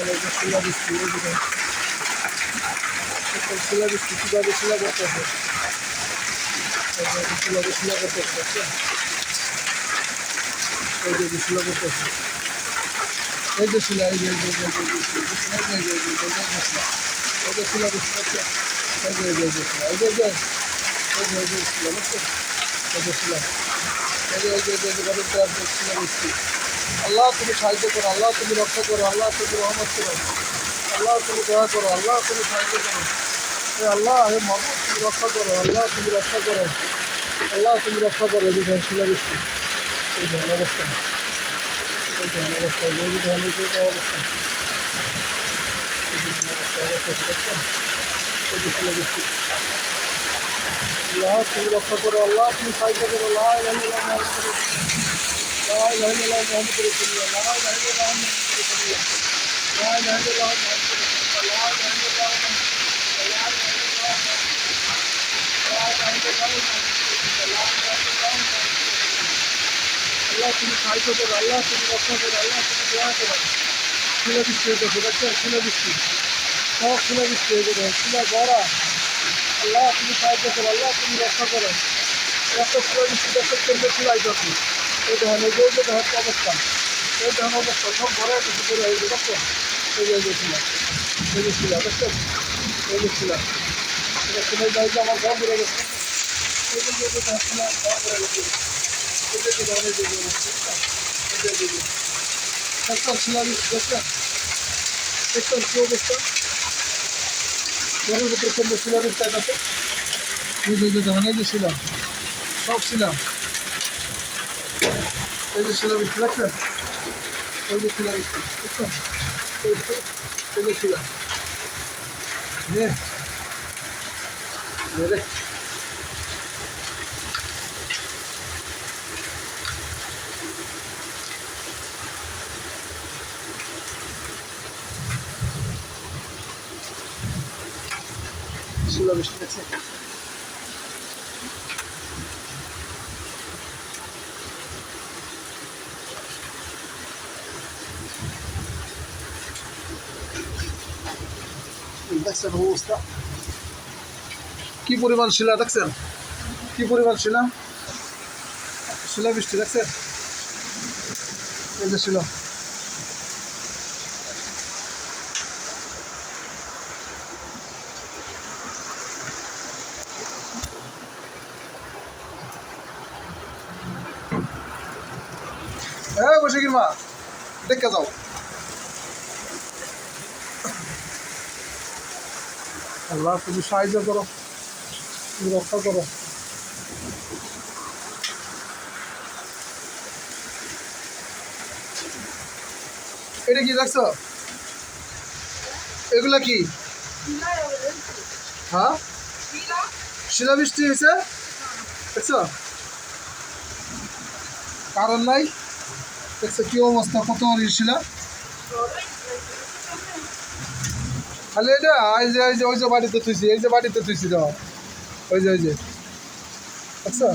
শিলা বৃষ্টি শিলা বৃষ্টি কীভাবে শিলা করতেছে কীভাবে শিলা করতেছে এই যে শিলা করতেছে এই যে শিলা এই যে শিলা বৃষ্টি করছে আল্লাহ তুমি সাহায্য করো, আল্লাহ তুমি রক্ষা করো, আল্লাহ তুমি রহমত করো, আল্লাহ তুমি দয়া করো, আল্লাহ তুমি সাহায্য করো, আল্লাহ মোহাম্মদ তুমি রক্ষা করো, আল্লাহ তুমি রক্ষা করো, আল্লাহ তুমি রক্ষা করো। এই যে শিলাবৃষ্টি এই ধরনের অবস্থা এই ধরনের অবস্থা এই ধরনের অবস্থা এই যে শিলাবৃষ্টি আল্লাহ তুমি রক্ষা করো, আল্লাহ তুমি সাহায্য করো, আল্লাহ তুমি সাহায্য করো, আল্লাহ তুমি রক্ষা করো, আল্লাহ তুমি দয়া করো। শিলাবৃষ্টি হয়েছে দেখছেন শিলাবৃষ্টি সব শিলাবৃষ্টি হয়ে যাবে শিলা গড়া আল্লাহ তুমি সাহায্য করো, আল্লাহ তুমি রক্ষা করো। এত শিলাবৃষ্টি দেশের কেন্দ্র শিলাই করছি এই ধরনের যে ধরনের অবস্থা এই ধরনের অবস্থা সব ঘরে কিছু করে হয়েছে দেখছেন এই যে শিলা এই যে শিলা দেখছেন এই যে শিলা এটা শিলাই যাই আমার ঘর ঘুরে গেছে এই যে শিলা ঘর ঘুরে গেছে এই যে ধরনের দেখছেন শিলাবৃষ্টি দেখছেন দেখছেন কী অবস্থা ঘরের ভিতরে কেন্দ্র শিলাবৃষ্টি আছে এই যে ধরনের যে শিলা সব শিলা এই যে শিলাবৃষ্টি দেখছেন এই যে শিলাবৃষ্টি দেখছেন এই যে শিলা রে শিলাবৃষ্টি দেখছেন দেখছেন অবস্থা কি পরিমাণ শিলা দেখছেন কি পরিমাণ শিলা শিলাবৃষ্টি দেখছেন এই যে শিলা হ্যাঁ বসে কিনবা দেখে যাও আল্লাহ তুমি সাহায্য করো তুমি রক্ষা করো এটা কি দেখছো এগুলা কি হ্যাঁ শিলাবৃষ্টি হয়েছে দেখছো কারণ নাই দেখছো কি অবস্থা কত শিলা খালি এটা এই যে ওই যে বাড়িতে তুইছি এই যে বাড়িতে তুইছি যাও ওই যে আচ্ছা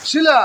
শিলা